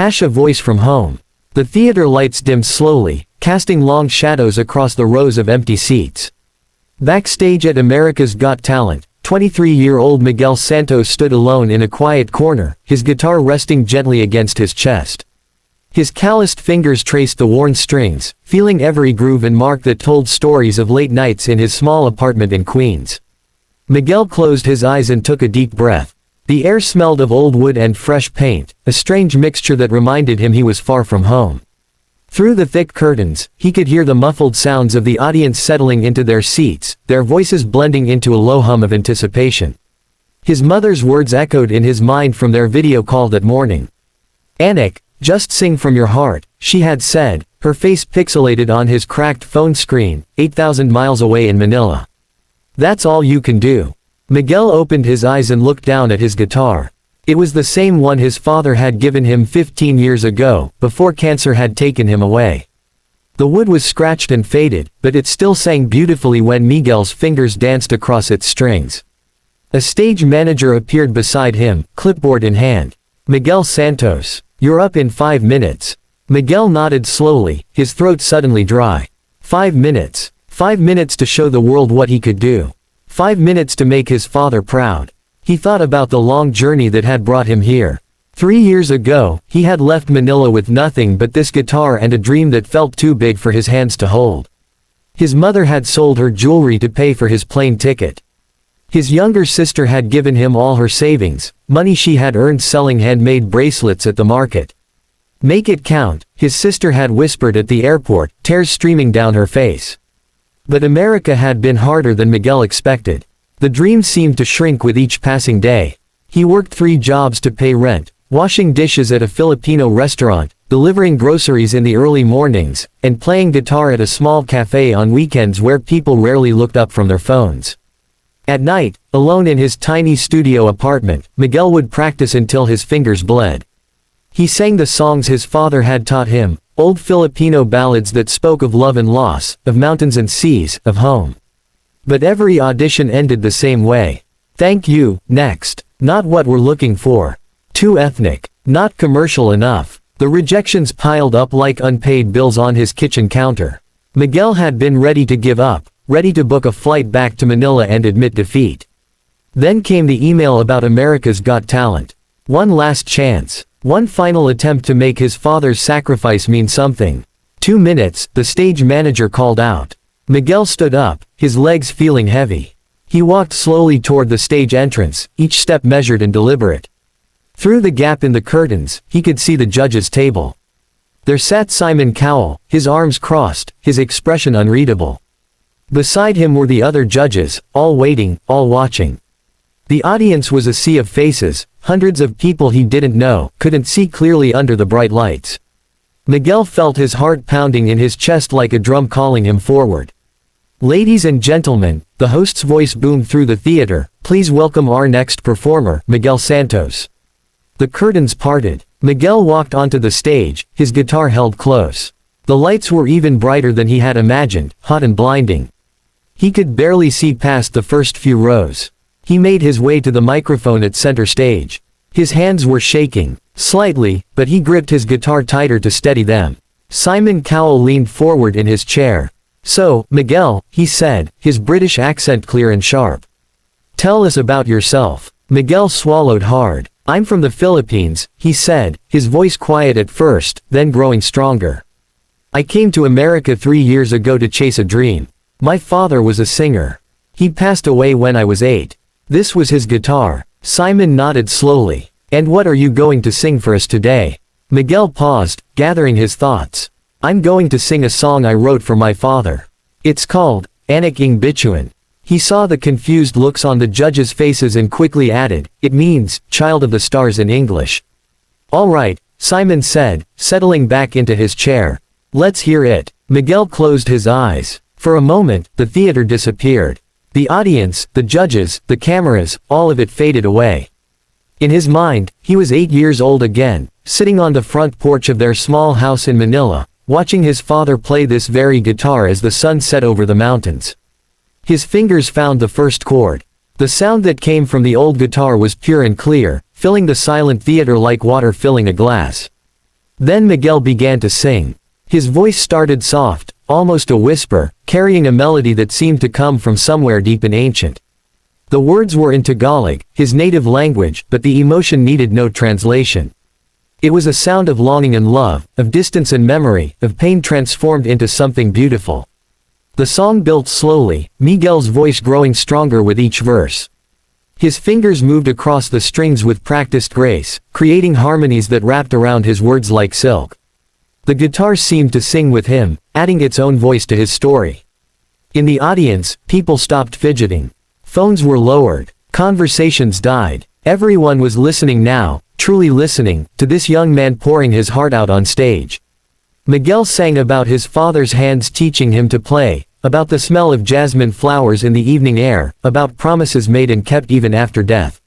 Hash, a voice from home. The theater lights dimmed slowly, casting long shadows across the rows of empty seats. Backstage at America's Got Talent, 23-year-old Miguel Santos stood alone in a quiet corner, his guitar resting gently against his chest. His calloused fingers traced the worn strings, feeling every groove and mark that told stories of late nights in his small apartment in Queens. Miguel closed his eyes and took a deep breath. The air smelled of old wood and fresh paint, a strange mixture that reminded him he was far from home. Through the thick curtains, he could hear the muffled sounds of the audience settling into their seats, their voices blending into a low hum of anticipation. His mother's words echoed in his mind from their video call that morning. "Anak, just sing from your heart," she had said, her face pixelated on his cracked phone screen, 8,000 miles away in Manila. "That's all you can do." Miguel opened his eyes and looked down at his guitar. It was the same one his father had given him 15 years ago, before cancer had taken him away. The wood was scratched and faded, but it still sang beautifully when Miguel's fingers danced across its strings. A stage manager appeared beside him, clipboard in hand. "Miguel Santos, you're up in 5 minutes." Miguel nodded slowly, his throat suddenly dry. 5 minutes. 5 minutes to show the world what he could do. 5 minutes to make his father proud. He thought about the long journey that had brought him here. 3 years ago, he had left Manila with nothing but this guitar and a dream that felt too big for his hands to hold. His mother had sold her jewelry to pay for his plane ticket. His younger sister had given him all her savings, money she had earned selling handmade bracelets at the market. "Make it count," his sister had whispered at the airport, tears streaming down her face. But America had been harder than Miguel expected. The dream seemed to shrink with each passing day. He worked 3 jobs to pay rent, washing dishes at a Filipino restaurant, delivering groceries in the early mornings, and playing guitar at a small cafe on weekends where people rarely looked up from their phones. At night, alone in his tiny studio apartment, Miguel would practice until his fingers bled. He sang the songs his father had taught him, old Filipino ballads that spoke of love and loss, of mountains and seas, of home. But every audition ended the same way. "Thank you, next. Not what we're looking for. Too ethnic. Not commercial enough." The rejections piled up like unpaid bills on his kitchen counter. Miguel had been ready to give up, ready to book a flight back to Manila and admit defeat. Then came the email about America's Got Talent. One last chance. One final attempt to make his father's sacrifice mean something. 2 minutes, the stage manager called out. Miguel stood up, his legs feeling heavy. He walked slowly toward the stage entrance, each step measured and deliberate. Through the gap in the curtains, he could see the judges' table. There sat Simon Cowell, his arms crossed, his expression unreadable. Beside him were the other judges, all waiting, all watching. The audience was a sea of faces, hundreds of people he didn't know, couldn't see clearly under the bright lights. Miguel felt his heart pounding in his chest like a drum calling him forward. "Ladies and gentlemen," the host's voice boomed through the theater, "please welcome our next performer, Miguel Santos." The curtains parted. Miguel walked onto the stage, his guitar held close. The lights were even brighter than he had imagined, hot and blinding. He could barely see past the first few rows. He made his way to the microphone at center stage. His hands were shaking, slightly, but he gripped his guitar tighter to steady them. Simon Cowell leaned forward in his chair. "So, Miguel," he said, his British accent clear and sharp. "Tell us about yourself." Miguel swallowed hard. "I'm from the Philippines," he said, his voice quiet at first, then growing stronger. "I came to America 3 years ago to chase a dream. My father was a singer. He passed away when I was 8. This was his guitar." Simon nodded slowly. "And what are you going to sing for us today?" Miguel paused, gathering his thoughts. "I'm going to sing a song I wrote for my father. It's called, Anak ng Bituin." He saw the confused looks on the judges' faces and quickly added, "It means, child of the stars in English." "All right," Simon said, settling back into his chair. "Let's hear it." Miguel closed his eyes. For a moment, the theater disappeared. The audience, the judges, the cameras, all of it faded away. In his mind, he was 8 years old again, sitting on the front porch of their small house in Manila, watching his father play this very guitar as the sun set over the mountains. His fingers found the first chord. The sound that came from the old guitar was pure and clear, filling the silent theater like water filling a glass. Then Miguel began to sing. His voice started soft, almost a whisper, carrying a melody that seemed to come from somewhere deep and ancient. The words were in Tagalog, his native language, but the emotion needed no translation. It was a sound of longing and love, of distance and memory, of pain transformed into something beautiful. The song built slowly, Miguel's voice growing stronger with each verse. His fingers moved across the strings with practiced grace, creating harmonies that wrapped around his words like silk. The guitar seemed to sing with him, adding its own voice to his story. In the audience, people stopped fidgeting. Phones were lowered. Conversations died. Everyone was listening now, truly listening, to this young man pouring his heart out on stage. Miguel sang about his father's hands teaching him to play, about the smell of jasmine flowers in the evening air, about promises made and kept even after death.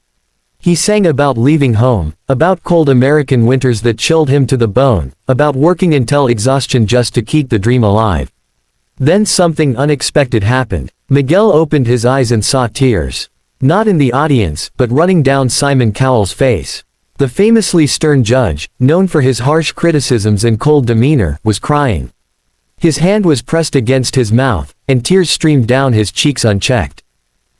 He sang about leaving home, about cold American winters that chilled him to the bone, about working until exhaustion just to keep the dream alive. Then something unexpected happened. Miguel opened his eyes and saw tears. Not in the audience, but running down Simon Cowell's face. The famously stern judge, known for his harsh criticisms and cold demeanor, was crying. His hand was pressed against his mouth, and tears streamed down his cheeks unchecked.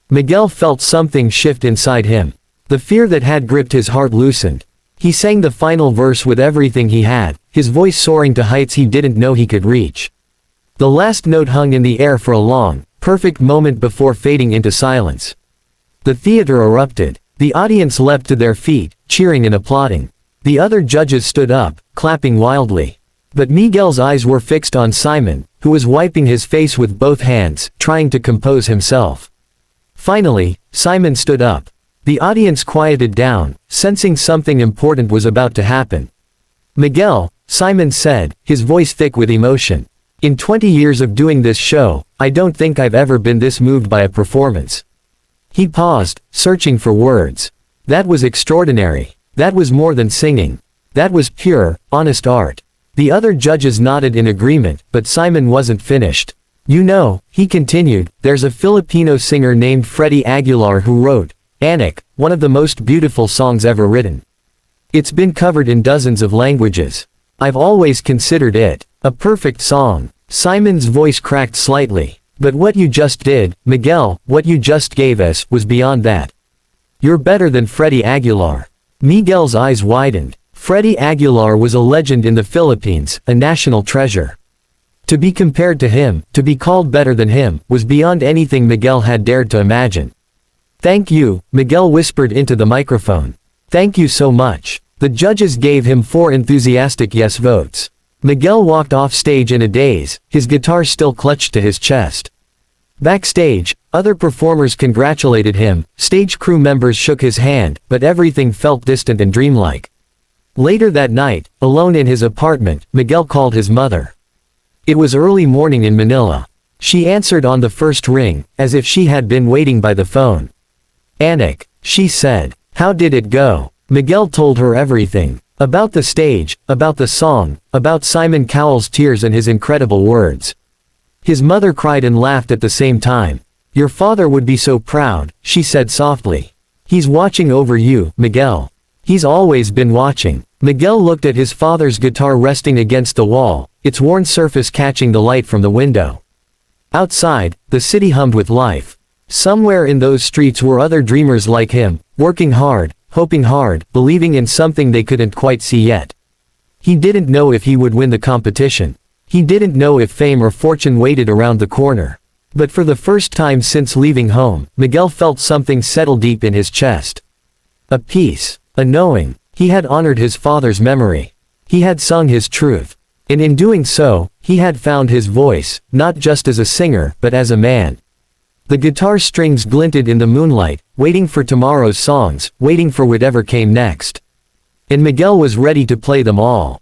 Miguel felt something shift inside him. The fear that had gripped his heart loosened. He sang the final verse with everything he had, his voice soaring to heights he didn't know he could reach. The last note hung in the air for a long, perfect moment before fading into silence. The theater erupted. The audience leapt to their feet, cheering and applauding. The other judges stood up, clapping wildly. But Miguel's eyes were fixed on Simon, who was wiping his face with both hands, trying to compose himself. Finally, Simon stood up. The audience quieted down, sensing something important was about to happen. "Miguel," Simon said, his voice thick with emotion. "In 20 years of doing this show, I don't think I've ever been this moved by a performance." He paused, searching for words. That was extraordinary. That was more than singing. That was pure, honest art. The other judges nodded in agreement, but Simon wasn't finished. "You know," he continued, "there's a Filipino singer named Freddie Aguilar who wrote Anak, one of the most beautiful songs ever written. It's been covered in dozens of languages. I've always considered it a perfect song." Simon's voice cracked slightly. "But what you just did, Miguel, what you just gave us, was beyond that. You're better than Freddie Aguilar." Miguel's eyes widened. Freddie Aguilar was a legend in the Philippines, a national treasure. To be compared to him, to be called better than him, was beyond anything Miguel had dared to imagine. "Thank you," Miguel whispered into the microphone. "Thank you so much." The judges gave him 4 enthusiastic yes votes. Miguel walked off stage in a daze, his guitar still clutched to his chest. Backstage, other performers congratulated him, stage crew members shook his hand, but everything felt distant and dreamlike. Later that night, alone in his apartment, Miguel called his mother. It was early morning in Manila. She answered on the first ring, as if she had been waiting by the phone. "Anak," she said. "How did it go?" Miguel told her everything. About the stage, about the song, about Simon Cowell's tears and his incredible words. His mother cried and laughed at the same time. "Your father would be so proud," she said softly. "He's watching over you, Miguel. He's always been watching." Miguel looked at his father's guitar resting against the wall, its worn surface catching the light from the window. Outside, the city hummed with life. Somewhere in those streets were other dreamers like him, working hard, hoping hard, believing in something they couldn't quite see yet. He didn't know if he would win the competition. He didn't know if fame or fortune waited around the corner. But for the first time since leaving home, Miguel felt something settle deep in his chest. A peace, a knowing. He had honored his father's memory. He had sung his truth. And in doing so, he had found his voice, not just as a singer, but as a man. The guitar strings glinted in the moonlight, waiting for tomorrow's songs, waiting for whatever came next. And Miguel was ready to play them all.